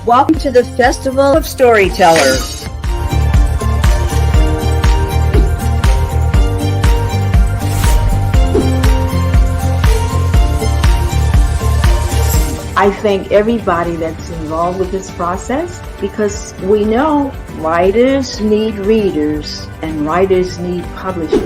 Welcome to the Festival of Storytellers. I thank everybody that's involved with this process, because we know writers need readers and writers need publishers.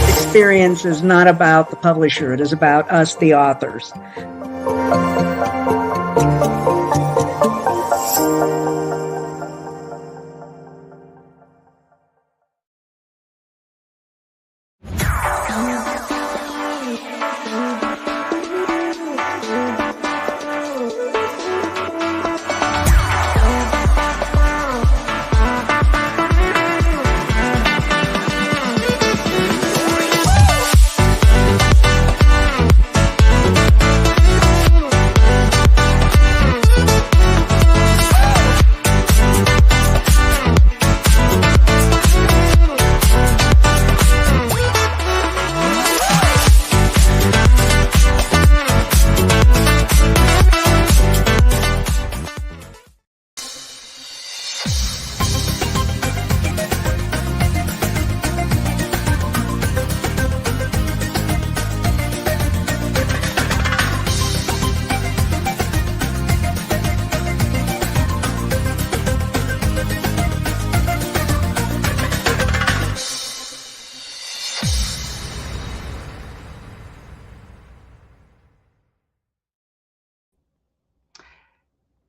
Experience is not about the publisher, it is about us, the authors.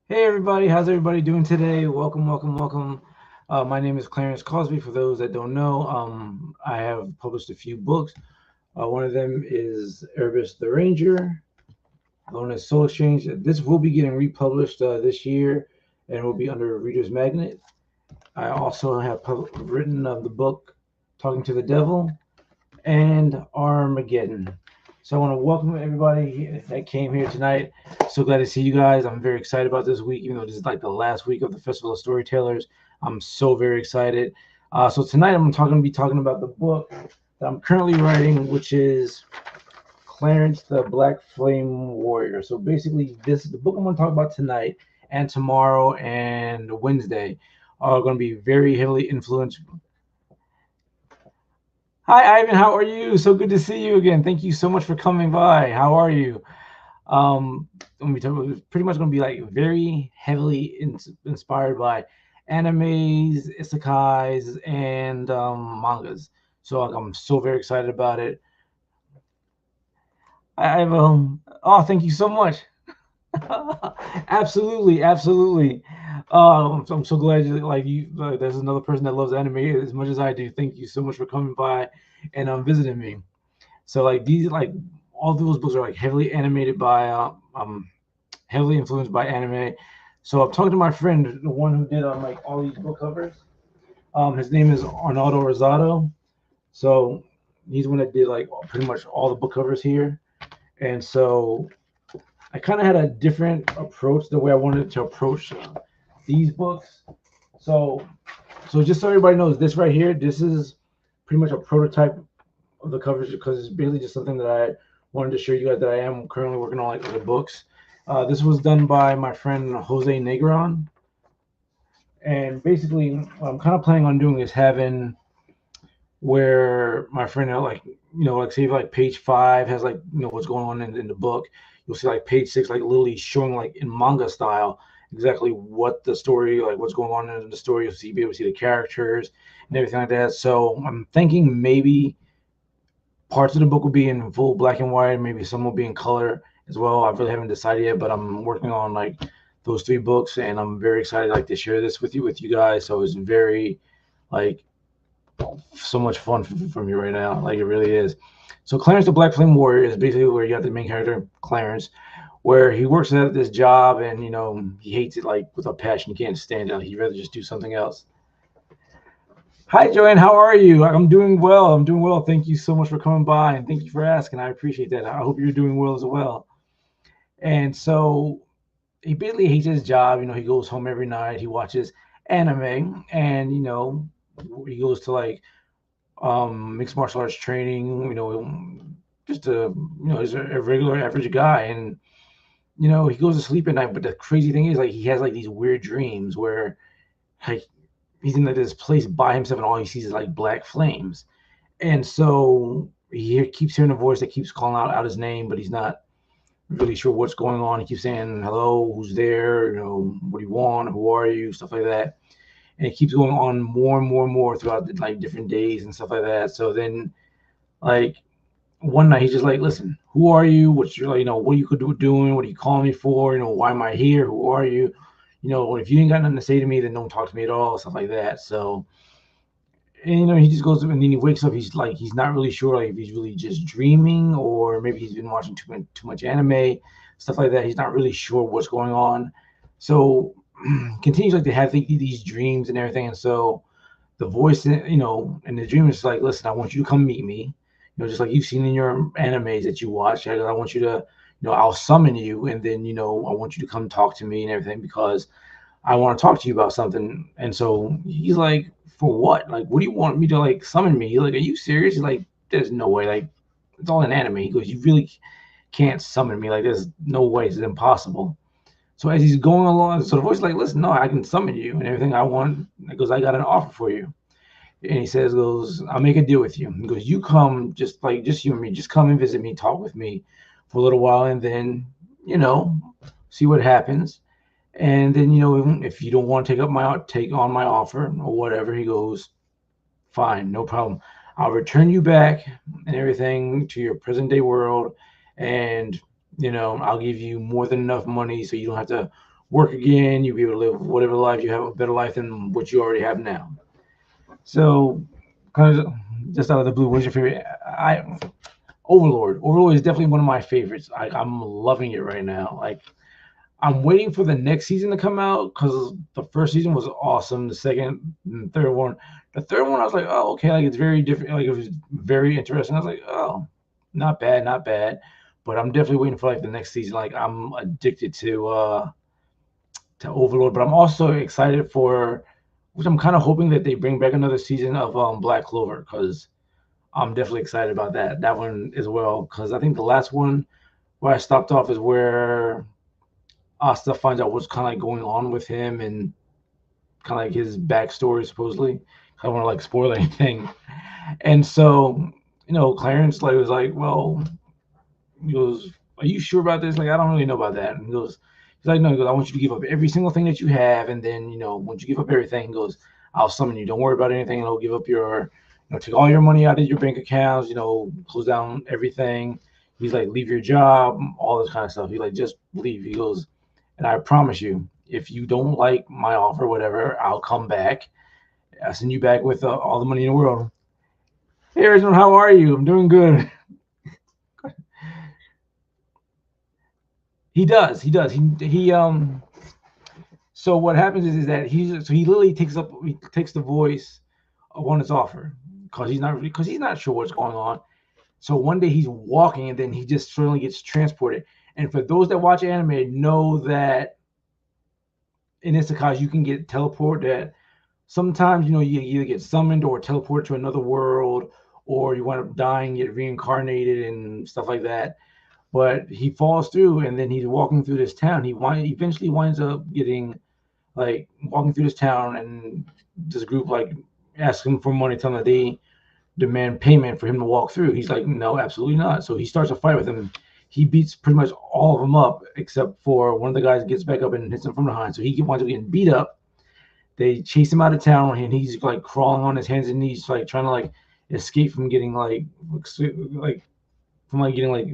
Hey everybody, how's everybody doing today? Welcome. My name is Clarence Causby. For those that don't know, I have published a few books. One of them is Erebus the Ranger, known as Soul Exchange. This will be getting republished this year, and will be under Reader's Magnet. I also have written the book Talking to the Devil and Armageddon. So I want to welcome everybody that came here tonight. So glad to see you guys. I'm very excited about this week, even though this is like the last week of the Festival of Storytellers. I'm so very excited. So tonight I'm going to be talking about the book that I'm currently writing, which is Clarence the Black Flame Warrior. So basically, this is the book I'm going to talk about tonight and tomorrow and Wednesday are going to be very heavily influenced. Hi, Ivan. How are you? So good to see you again. Thank you so much for coming by. How are you? It's pretty much going to be like very heavily inspired by animes, isekais, and mangas. So I'm so very excited about it. I have oh, thank you so much. Absolutely. I'm so glad there's another person that loves anime as much as I do. Thank you so much for coming by and visiting me. So all those books are like heavily animated by heavily influenced by anime. So I'm talking to my friend, the one who did all these book covers. His name is Arnaldo Rosado. So he's the one that did pretty much all the book covers here. And so I kind of had a different approach the way I wanted to approach these books. So just so everybody knows, this right here, this is pretty much a prototype of the covers, because it's basically just something that I wanted to show you guys that I am currently working on the books. This was done by my friend Jose Negron. And basically what I'm kind of planning on doing is having where my friend say page 5 has what's going on in the book. You'll see page 6 literally showing in manga style exactly what the story, what's going on in the story. You'll be able to see the characters and everything like that. So I'm thinking maybe parts of the book will be in full black and white, maybe some will be in color as well. I really haven't decided yet, but I'm working on those 3 books, and I'm very excited to share this with you guys. So it's very so much fun for me right now. It really is. So Clarence the Black Flame Warrior is basically where you got the main character, Clarence, where he works at this job and, he hates it with a passion. He can't stand it. He'd rather just do something else. Hi, Joanne. How are you? I'm doing well. Thank you so much for coming by, and thank you for asking. I appreciate that. I hope you're doing well as well. And so he basically hates his job. He goes home every night. He watches anime, and he goes to like mixed martial arts training. Just he's a regular average guy, and he goes to sleep at night. But the crazy thing is, like, he has like these weird dreams where like he's in like this place by himself, and all he sees is like black flames. And so he keeps hearing a voice that keeps calling out his name, but he's not really sure what's going on. He keeps saying, "Hello, who's there? What do you want? Who are you?" Stuff like that. And it keeps going on more and more and more throughout like different days and stuff like that. So then, like, one night he's just like, "Listen, who are you? What's your, like, what are you doing? What are you calling me for? Why am I here? Who are you? If you ain't got nothing to say to me, then don't talk to me at all." Stuff like that. So, and he just goes and then he wakes up. He's not really sure, like, if he's really just dreaming, or maybe he's been watching too much anime, stuff like that. He's not really sure what's going on. So continues like to have these dreams and everything. And so the voice, and the dream is like, "Listen, I want you to come meet me. Just like you've seen in your animes that you watch. I want you to, I'll summon you, and then I want you to come talk to me and everything, because I want to talk to you about something." And so he's like, "For what? Like, what do you want me to, like, summon me?" He's like, "Are you serious?" He's like, "There's no way. Like, it's all an anime." He goes, "You really can't summon me. Like, there's no way. It's impossible." So as he's going along, so the voice is like, "Listen, no, I can summon you and everything I want." He goes, "I got an offer for you." And he goes, "I'll make a deal with you." He goes, "You come, just you and me, just come and visit me, talk with me for a little while, and then, you know, see what happens. And then, if you don't want to take on my offer or whatever," he goes, "Fine, no problem. I'll return you back and everything to your present day world, and I'll give you more than enough money so you don't have to work again. You'll be able to live whatever life you have, a better life than what you already have now." So, kind of just out of the blue, what's your favorite? Overlord. Overlord is definitely one of my favorites. I'm loving it right now. Like, I'm waiting for the next season to come out because the first season was awesome. The second and third one, I was like, "Oh, okay, like, it's very different. Like, it was very interesting." I was like, "Oh, not bad, not bad." But I'm definitely waiting for like the next season. Like, I'm addicted to Overlord, but I'm also excited for, which I'm kind of hoping that they bring back another season of Black Clover, because I'm definitely excited about that one as well. Because I think the last one where I stopped off is where Asta finds out what's kind of like going on with him, and kind of like his backstory supposedly. I don't want to like spoil anything. And so, Clarence like was like, "Well," he goes, "Are you sure about this? Like, I don't really know about that." And he's like, "No," he goes, "I want you to give up every single thing that you have, and then, once you give up everything," he goes, "I'll summon you. Don't worry about anything, and I'll give up take all your money out of your bank accounts, close down everything." He's like, "Leave your job, all this kind of stuff." He like, "Just leave." He goes, "And I promise you, if you don't like my offer, whatever, I'll come back. I'll send you back with all the money in the world." "Hey, Arizona, how are you?" "I'm doing good." He does. He does. He. So what happens is that he literally takes the voice on his offer, because he's not sure what's going on. So one day he's walking, and then he just suddenly gets transported. And for those that watch anime know that in isekais you can get teleported. Sometimes, you either get summoned or teleported to another world, or you wind up dying, get reincarnated and stuff like that. But he falls through, and then he's walking through this town. He eventually winds up getting, like, walking through this town, and this group like asks him for money, telling him that they demand payment for him to walk through. He's like, "No, absolutely not." So he starts a fight with him. He beats pretty much all of them up, except for one of the guys gets back up and hits him from behind. So he winds up getting beat up. They chase him out of town, and he's like crawling on his hands and knees, like trying to like escape from getting getting like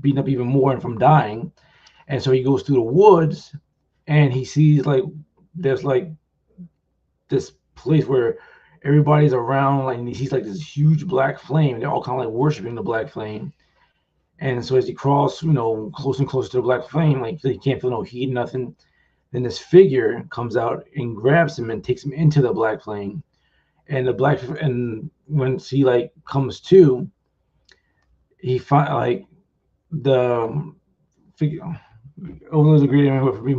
beaten up even more and from dying. And so he goes through the woods, and he sees like there's like this place where everybody's around, like, and he sees like this huge black flame, and they're all kind of like worshiping the black flame. And so as he crawls, closer and closer to the black flame, like, he can't feel no heat, nothing. Then this figure comes out and grabs him and takes him into the black flame. And once he like comes to, he find like the figure. Overlord's a great anime for me.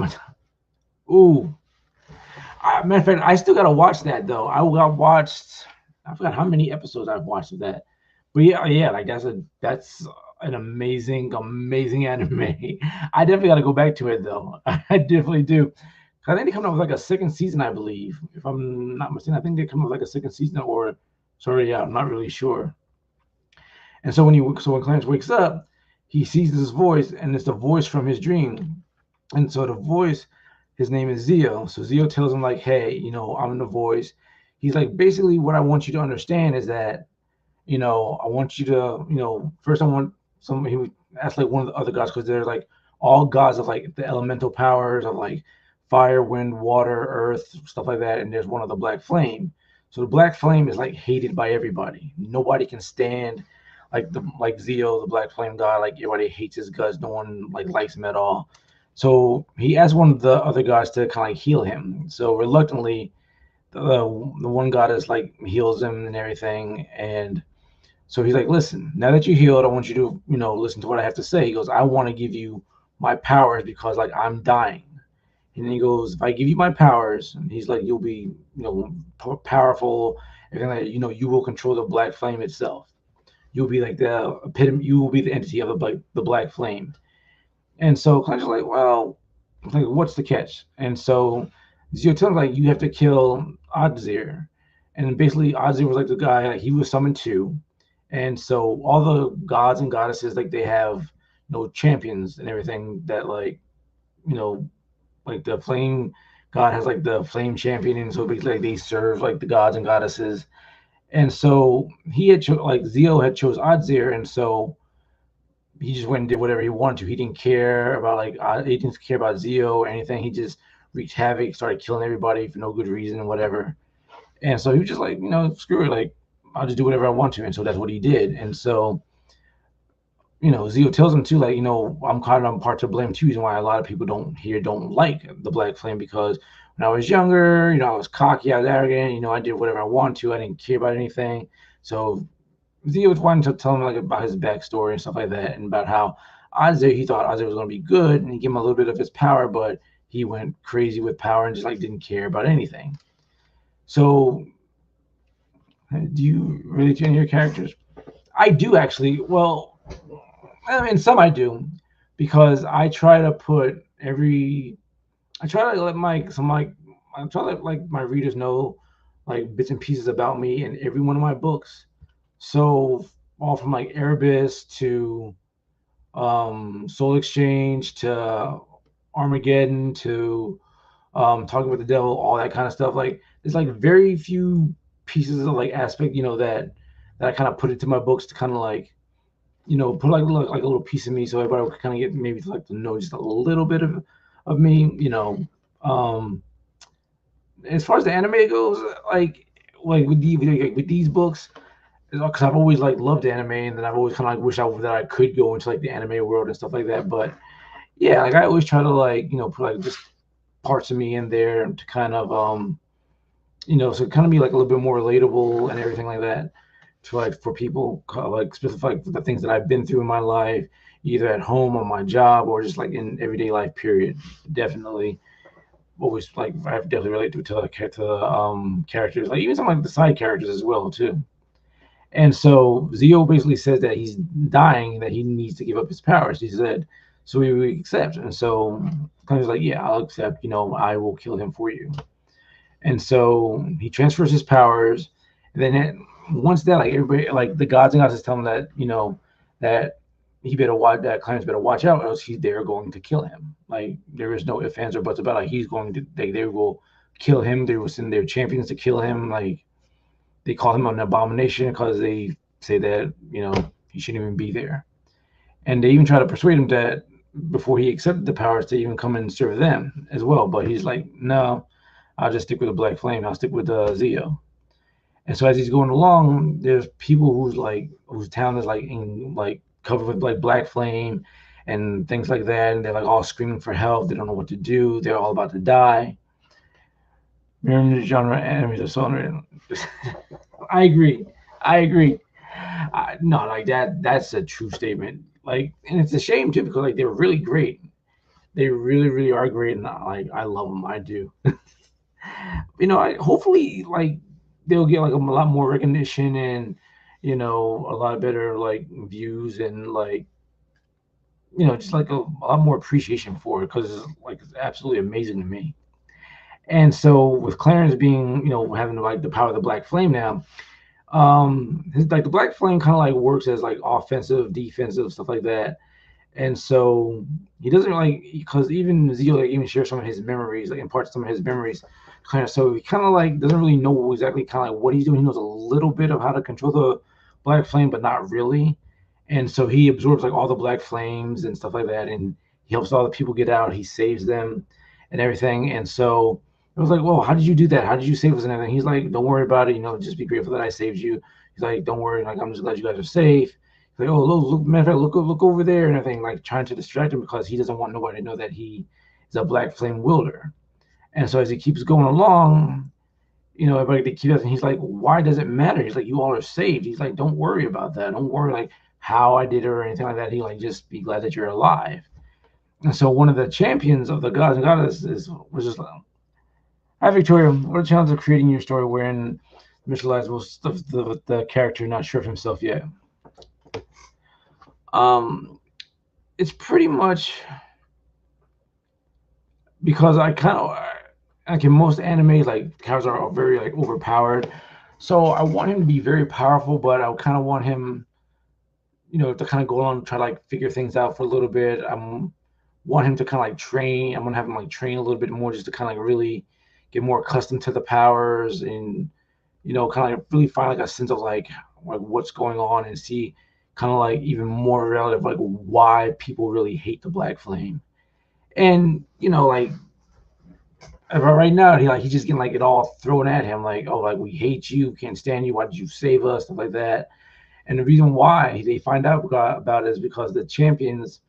Ooh, matter of fact, I still gotta watch that though. I got watched. I forgot how many episodes I've watched of that. But yeah, like that's an amazing, amazing anime. I definitely gotta go back to it though. I definitely do. I think they come out with like a second season, I believe. If I'm not mistaken, I think they come out with like a second season, or sorry, yeah, I'm not really sure. And so when Clarence wakes up, he sees this voice, and it's the voice from his dream. And so the voice, his name is Zio. So Zio tells him like, "Hey, I'm the voice." He's like, basically, what I want you to understand is that, I want you to, first I want some. He would ask like one of the other gods because they're like all gods of like the elemental powers of like fire, wind, water, earth, stuff like that. And there's one of the black flame. So the black flame is like hated by everybody. Nobody can stand like Zio, the black flame god. Like everybody hates his guts. No one like likes him at all. So he asked one of the other gods to kind of like heal him. So reluctantly, the one god is like heals him and everything. And so he's like, listen, now that you're healed, I want you to, listen to what I have to say. He goes, I want to give you my powers because like I'm dying. And then he goes, if I give you my powers, and he's like, you'll be, powerful. Everything like, you will control the black flame itself. You'll be like the epitome. You will be the entity of the black flame. And so Clancy's like, well, like, what's the catch? And so Zio tells him like, you have to kill Odzir. And basically Odzir was like the guy, like he was summoned too. And so all the gods and goddesses, like they have, champions and everything that like, you know, like the flame god has like the flame champion. And so basically like, they serve like the gods and goddesses. And so he had like Zio had chose Odzir. And so he just went and did whatever he wanted to. He didn't care about like he didn't care about Zio or anything. He just wreaked havoc, started killing everybody for no good reason and whatever. And so he was just like, screw it, like I'll just do whatever I want to. And so that's what he did. And so, Zio tells him too, like, I'm kind of part to blame too. Reason why a lot of people don't like the Black Flame because when I was younger, I was cocky, I was arrogant, I did whatever I wanted to. I didn't care about anything. So Zio was wanting to tell him like about his backstory and stuff like that, and about how he thought Ozzy was going to be good, and he gave him a little bit of his power, but he went crazy with power and just like didn't care about anything. So, do you relate to any of your characters? I do actually. Well, I mean, some I do, because I try to put I try to let I try to let like my readers know like bits and pieces about me in every one of my books. So all from like Erebus to Soul Exchange to Armageddon to Talking with the Devil, all that kind of stuff. Like there's like very few pieces of like aspect, that I kind of put into my books to kind of like, put like a little piece of me so everybody would kind of get maybe like to know just a little bit of me, Um, as far as the anime goes, like with these books, because I've always like loved anime, and then I've always kind of like that I could go into like the anime world and stuff like that. But yeah, like I always try to like put like just parts of me in there to kind of so kind of be like a little bit more relatable and everything like that to like for people like specific the things that I've been through in my life, either at home on my job or just like in everyday life. Period. Definitely. Always like I've definitely related to characters, like even some like the side characters as well too. And so Zio basically says that he's dying, that he needs to give up his powers. He said, so we accept. And so Clemens like, yeah, I'll accept, I will kill him for you. And so he transfers his powers. And then once that, like everybody, like the gods and goddesses tell him that, that he better watch, that Clarence better watch out, or else they're going to kill him. Like there is no ifs, ands, or buts about it. Like he's going to, they will kill him. They will send their champions to kill him. Like they call him an abomination because they say that he shouldn't even be there, and they even try to persuade him that before he accepted the powers to even come and serve them as well. But he's like, no, I'll just stick with the Black Flame. I'll stick with Zio. And so as he's going along, there's people whose town is like covered with like Black Flame and things like that, and they're like all screaming for help. They don't know what to do. They're all about to die. Mirroring the genre enemies are so unreal. I agree. I agree. No, like that. That's a true statement. Like, and it's a shame too because like they're really great. They really, really are great, and I love them. I do. I hopefully they'll get like a lot more recognition and a lot better like views and like just like a lot more appreciation for it because it's absolutely amazing to me. And so with Clarence being having like the power of the Black Flame now, like the Black Flame kind of like works as like offensive, defensive stuff like that. And so he doesn't like because even Zio like even shares some of his memories, like imparts some of his memories. Kind of so he kind of like doesn't really know exactly kind of like what he's doing. He knows a little bit of how to control the Black Flame, but not really. And so he absorbs like all the Black Flames and stuff like that, and he helps all the people get out. He saves them and everything. And so it was like, well, how did you do that? How did you save us and everything? He's like, don't worry about it. Just be grateful that I saved you. He's like, don't worry. Like I'm just glad you guys are safe. Like, oh, look, matter of fact, look over there and everything, like trying to distract him because he doesn't want nobody to know that he is a Black Flame wielder. And so as he keeps going along, everybody they keep asking, he's like, why does it matter? He's like, you all are saved. He's like, don't worry about that. Don't worry like how I did it or anything like that. He like just be glad that you're alive. And so one of the champions of the gods and goddesses was just like, hi Victoria, what are the challenges of creating your story wherein mythologizable the character not sure of himself yet? Um, it's pretty much because I kind of like in most anime, like characters are very like overpowered. So I want him to be very powerful, but I kind of want him, to kind of go on and try to like figure things out for a little bit. Want him to kind of like train. I'm gonna have him like train a little bit more just to kind of like really get more accustomed to the powers and kind of like really find like a sense of like what's going on and see kind of like even more relative like why people really hate the Black Flame. And like right now he's just getting like it all thrown at him like, oh, like we hate you, can't stand you, why did you save us, stuff like that. And the reason why they find out about it is because the champions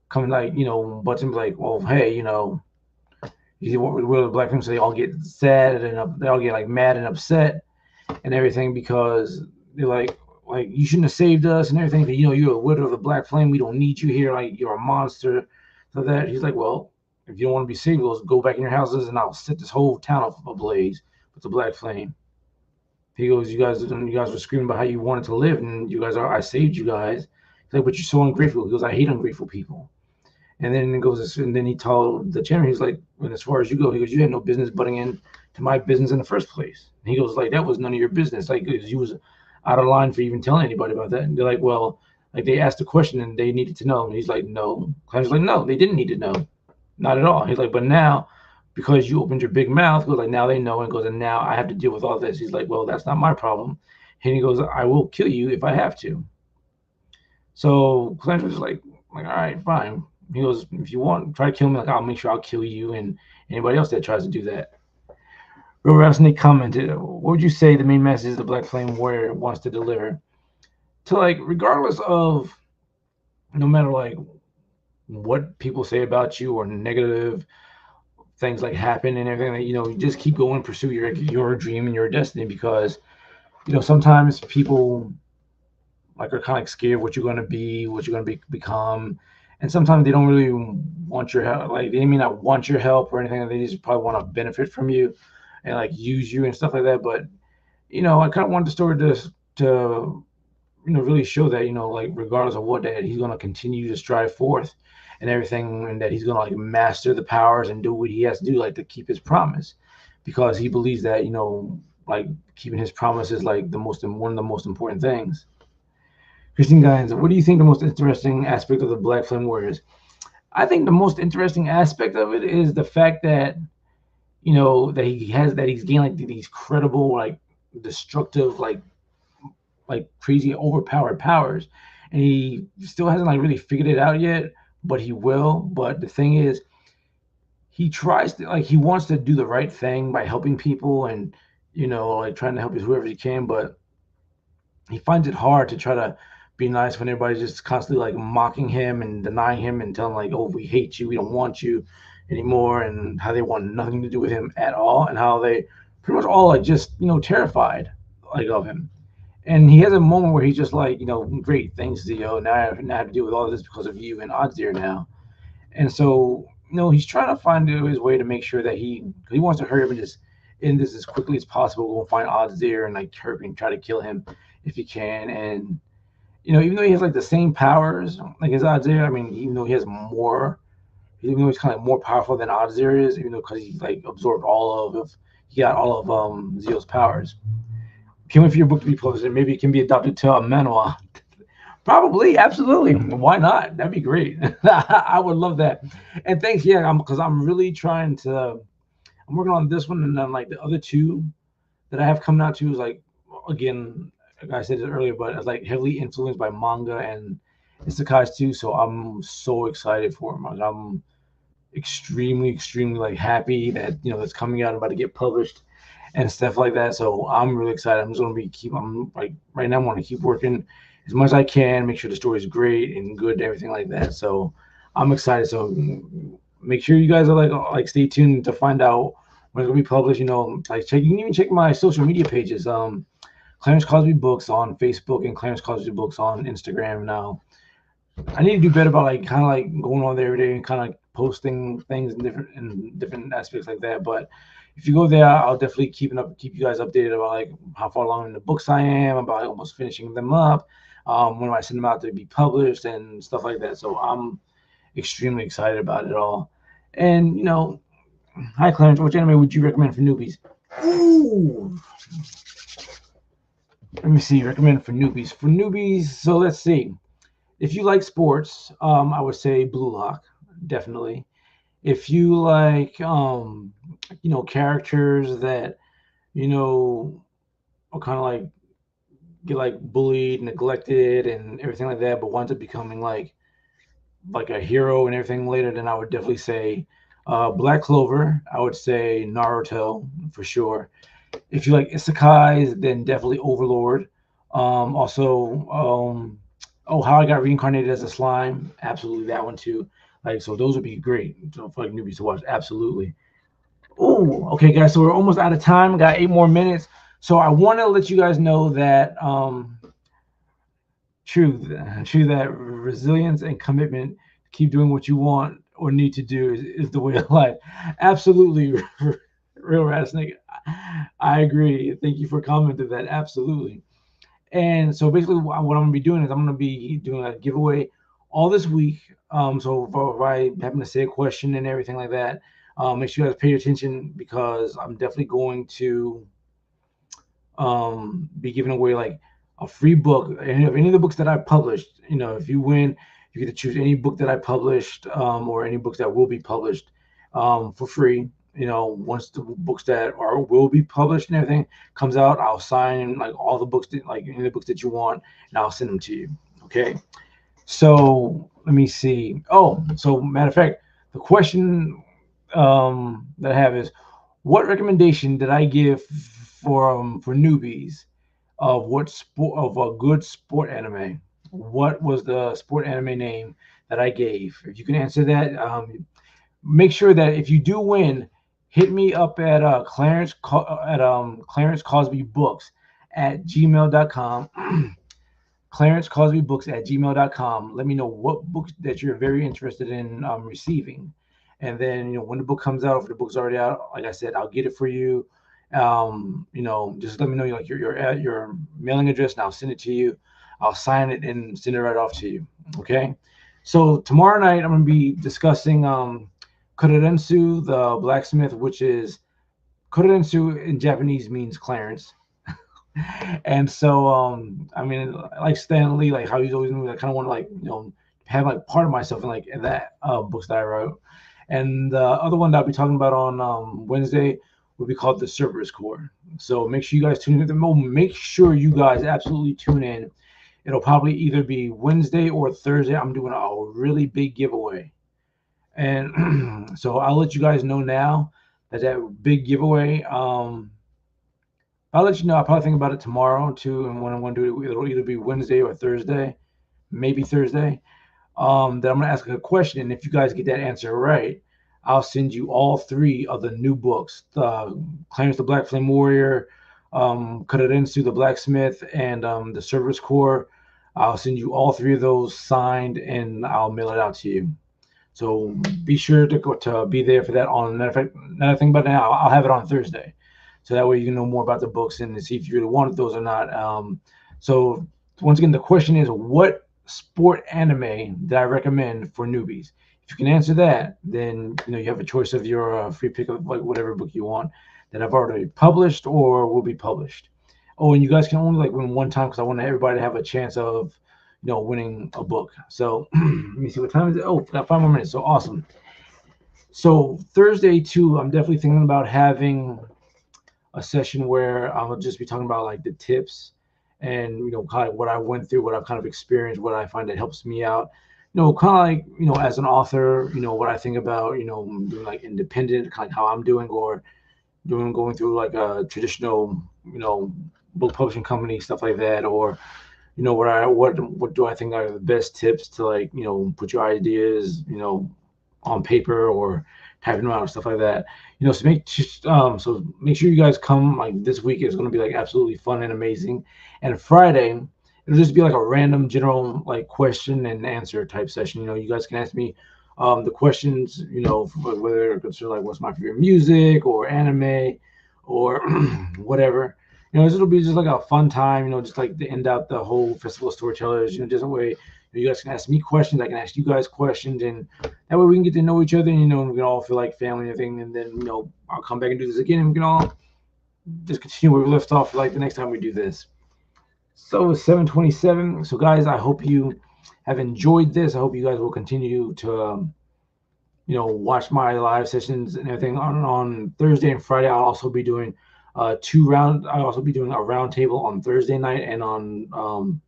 come like but him like, well, hey, we're the Black Flame, so they all get sad and they all get like mad and upset and everything because they're like you shouldn't have saved us and everything. You're a widow of the Black Flame. We don't need you here. Like you're a monster. So that he's like, well, if you don't want to be saved, let's go back in your houses and I'll set this whole town ablaze with the Black Flame. He goes, you guys were screaming about how you wanted to live, and I saved you guys. He's like, but you're so ungrateful. He goes, I hate ungrateful people. And then he told the chairman, he's like, well, as far as you go, he goes, you had no business butting in to my business in the first place. And he goes, like, that was none of your business. Like, you was out of line for even telling anybody about that. And they're like, well, like they asked a question and they needed to know. And he's like, no. Clarence was like, no, they didn't need to know. Not at all. He's like, but now, because you opened your big mouth, goes like, now they know. And goes, and now I have to deal with all this. He's like, well, that's not my problem. And he goes, I will kill you if I have to. So Clarence was like, all right, fine. He goes, if you want, try to kill me. Like, I'll make sure I'll kill you and anybody else that tries to do that. Real Rattlesnake commented, what would you say the main message the Black Flame Warrior wants to deliver? To like, regardless of no matter like what people say about you or negative things like happen and everything, that you just keep going and pursue your dream and your destiny because sometimes people like are kind of like scared what you're going to be, what you're going to become, and sometimes they don't really want your help. Like they may not want your help or anything. They just probably want to benefit from you and like use you and stuff like that. But I kind of want the story to really show that like regardless of what, that he's going to continue to strive forth and everything, and that he's going to like master the powers and do what he has to do, like to keep his promise, because he believes that like keeping his promise is like one of the most important things. Christine Guines, what do you think the most interesting aspect of the Black Flame Warriors? I think the most interesting aspect of it is the fact that that he's gained like these credible, like destructive, like crazy overpowered powers, and he still hasn't like really figured it out yet, but he will. But the thing is, he tries to he wants to do the right thing by helping people and like trying to help whoever he can, but he finds it hard to try to be nice when everybody's just constantly like mocking him and denying him and telling like, oh, we hate you, we don't want you anymore, and how they want nothing to do with him at all, and how they pretty much all like just terrified like of him. And he has a moment where he's just like, great, thanks, Zio. Now I have to deal with all of this because of you and Odds there now. And so he's trying to find his way to make sure that he wants to hurry up and just end this as quickly as possible. Go and find odds there and like hurt and try to kill him if he can. And even though he has like the same powers, like his odds there, I mean, even though he has more, even though he's kind of like more powerful than Oddsir is, even though because he like absorbed he got all of Zeo's powers. Can't wait for your book to be published, and maybe it can be adopted to a manhwa. Probably, absolutely. Why not? That'd be great. I would love that. And thanks, yeah, because I'm really trying to. I'm working on this one, and then like the other two that I have coming out too is like, again, like I said it earlier, but it's like heavily influenced by manga and isekais too. So I'm so excited for them. Like, I'm extremely like happy that that's coming out, about to get published and stuff like that. So I'm really excited. I'm just gonna I'm like right now I want to keep working as much as I can, make sure the story is great and good and everything like that. So I'm excited. So make sure you guys are like stay tuned to find out when it's gonna be published. Like you can even check my social media pages. Clarence Causby Books on Facebook and Clarence Causby Books on Instagram now. I need to do better about like kind of like going on there every day and kind of like posting things in different aspects like that. But if you go there, I'll definitely keep you guys updated about like how far along in the books I am, about like, almost finishing them up, when I send them out to be published and stuff like that. So I'm extremely excited about it all. And hi Clarence, which anime would you recommend for newbies? Ooh, let me see. Recommend for newbies. For newbies, so let's see. If you like sports, I would say Blue Lock, definitely. If you like, characters that, are kind of like get like bullied, neglected, and everything like that, but winds up becoming like a hero and everything later, then I would definitely say Black Clover. I would say Naruto for sure. If you like isekais, then definitely Overlord. Also, oh, How I Got Reincarnated as a Slime. Absolutely, that one too. Like, so those would be great for like newbies to watch. Absolutely. Oh, okay, guys. So we're almost out of time. Got 8 more minutes. So I want to let you guys know that true that resilience and commitment to keep doing what you want or need to do is the way of life. Absolutely, real Rattlesnake. I agree. Thank you for commenting that. Absolutely. And so basically, what I'm going to be doing is I'm going to be doing a giveaway all this week. So if I happen to say a question and everything like that, make sure you guys pay attention, because I'm definitely going to be giving away like a free book. Any of the books that I published, if you win, you get to choose any book that I published, or any books that will be published, for free. Once the books that will be published and everything comes out, I'll sign like all the books like any of the books that you want, and I'll send them to you. Okay. So let me see. Oh, so matter of fact, the question that I have is, what recommendation did I give for newbies of what sport of a good sport anime? What was the sport anime name that I gave? If you can answer that, make sure that if you do win, hit me up at Clarence Causby Books at gmail.com. Clarence Causby Books at gmail.com. Let me know what books that you're very interested in receiving. And then, when the book comes out, if the book's already out, like I said, I'll get it for you. Just let me know like your mailing address, and I'll send it to you. I'll sign it and send it right off to you. Okay. So tomorrow night I'm going to be discussing Kurensu, the blacksmith, which is Kurensu in Japanese means Clarence. And so I mean, like Stan Lee, like how he's always moving, I kind of want to like have like part of myself in that books that I wrote. And the other one that I'll be talking about on Wednesday will be called the Cerberus Core. So make sure you guys tune in. Make sure you guys absolutely tune in. It'll probably either be Wednesday or Thursday. I'm doing a really big giveaway, and so I'll let you guys know now that big giveaway. I'll let you know. I'll probably think about it tomorrow too, and when I'm going to do it, it'll either be Wednesday or Thursday, maybe Thursday. That I'm going to ask a question, and if you guys get that answer right, I'll send you all 3 of the new books: Clarence the Black Flame Warrior, Kurensu the Blacksmith, and the Cerberus Core. I'll send you all 3 of those signed, and I'll mail it out to you. So be sure to be there for that. On another thing about now, I'll have it on Thursday, so that way you can know more about the books and see if you really wanted those or not. So once again, the question is, what sport anime did I recommend for newbies? If you can answer that, then you have a choice of your free pick of like whatever book you want that I've already published or will be published. Oh, and you guys can only like win one time because I want everybody to have a chance of winning a book. So let me see what time is it. Oh, got 5 more minutes. So awesome. So Thursday too, I'm definitely thinking about having a session where I'll just be talking about like the tips and kind of what I went through, what I've kind of experienced, what I find that helps me out. Kind of like as an author, what I think about doing like independent, kind of how I'm doing, or going through like a traditional book publishing company, stuff like that, or what do I think are the best tips to like put your ideas on paper or typing them out, stuff like that. So make sure you guys come. Like this week is going to be like absolutely fun and amazing. And Friday it'll just be like a random general like question and answer type session. You guys can ask me the questions, whether it's like what's my favorite music or anime or whatever. This will be just like a fun time, just like to end out the whole festival of storytellers, just a way you guys can ask me questions, I can ask you guys questions, and that way we can get to know each other, and we can all feel like family and everything. And then, I'll come back and do this again, and we can all just continue where we left off like the next time we do this. So it's 7:27. So guys, I hope you have enjoyed this. I hope you guys will continue to watch my live sessions and everything on Thursday and Friday. I'll also be doing I'll also be doing a round table on Thursday night and on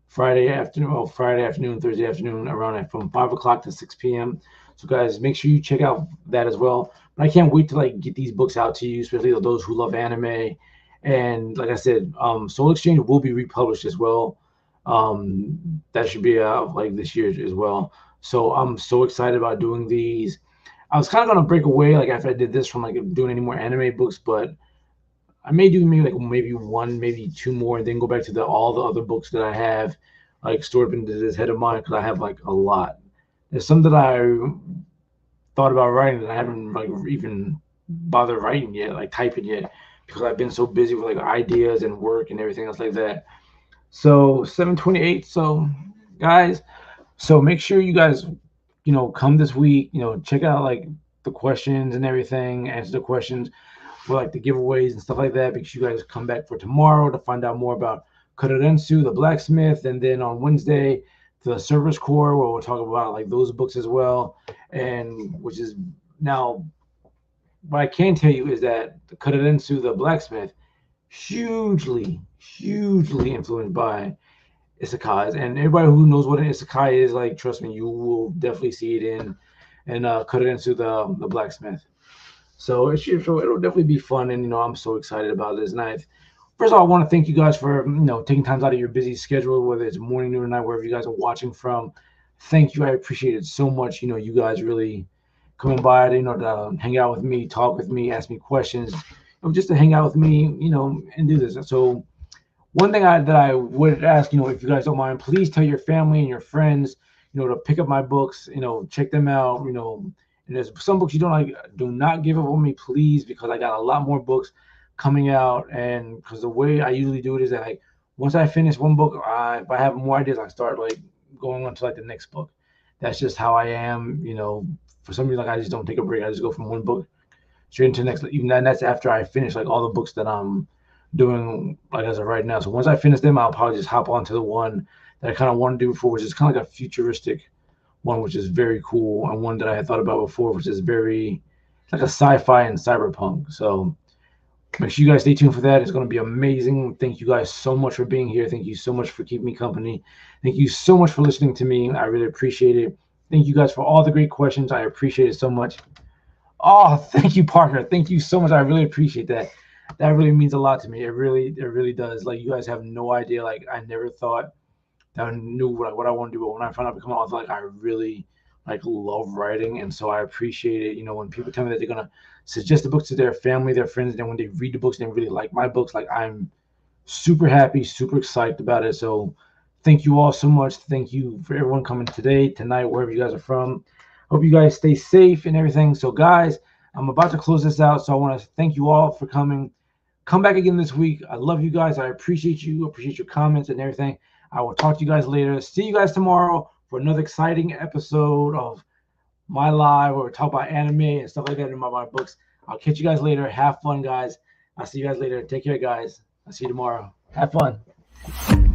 Friday afternoon, Thursday afternoon, around from 5 o'clock to 6 p.m. So guys, make sure you check out that as well. But I can't wait to like get these books out to you, especially those who love anime. And like I said, Soul Exchange will be republished as well. That should be out like this year as well. So I'm so excited about doing these. I was kind of gonna break away like after I did this from like doing any more anime books, but I may do maybe one, maybe two more, and then go back to all the other books that I have like stored into this head of mine, because I have like a lot. There's some that I thought about writing that I haven't like even bothered writing yet, like typing yet, because I've been so busy with like ideas and work and everything else like that. So 7:28. So guys, so make sure you guys come this week, check out like the questions and everything, answer the questions for like the giveaways and stuff like that. Make sure you guys come back for tomorrow to find out more about Kurensu, the blacksmith, and then on Wednesday the service corps, where we'll talk about like those books as well. And which is now, what I can tell you is that the Kurensu, the blacksmith, hugely influenced by isekais, and everybody who knows what an isekai is, like, trust me, you will definitely see it in Kurensu, the blacksmith. So it'll definitely be fun, and I'm so excited about this night. First of all, I want to thank you guys for taking time out of your busy schedule, whether it's morning, noon, or night, wherever you guys are watching from. Thank you, I appreciate it so much. You guys really coming by to to hang out with me, talk with me, ask me questions, just to hang out with me, and do this. So one thing that I would ask, if you guys don't mind, please tell your family and your friends, to pick up my books, check them out, and there's some books you don't like, do not give up on me, please, because I got a lot more books coming out. And because the way I usually do it is that, like, once I finish one book, if I have more ideas, I start like going on to like the next book. That's just how I am. For some reason, like, I just don't take a break. I just go from one book straight into the next. Even that's after I finish like all the books that I'm doing like as of right now. So once I finish them, I'll probably just hop onto the one that I kind of want to do before, which is kind of like a futuristic one, which is very cool, and one that I had thought about before, which is very like a sci-fi and cyberpunk. So make sure you guys stay tuned for that. It's going to be amazing. Thank you guys so much for being here. Thank you so much for keeping me company. Thank you so much for listening to me. I really appreciate it. Thank you guys for all the great questions. I appreciate it so much. Oh, thank you, Parker. Thank you so much. I really appreciate that. That really means a lot to me. It really does. Like, you guys have no idea. Like, I never thought that I knew what I want to do, but when I found out become an author, like, I really like love writing, and so I appreciate it. When people tell me that they're gonna suggest the books to their family, their friends, and then when they read the books and they really like my books, like, I'm super happy, super excited about it. So thank you all so much. Thank you for everyone coming today, tonight, wherever you guys are from. Hope you guys stay safe and everything. So, guys, I'm about to close this out. So, I want to thank you all for coming. Come back again this week. I love you guys. I appreciate you. Appreciate your comments and everything. I will talk to you guys later. See you guys tomorrow for another exciting episode of my live where we talk about anime and stuff like that in my books. I'll catch you guys later. Have fun, guys. I'll see you guys later. Take care, guys. I'll see you tomorrow. Have fun.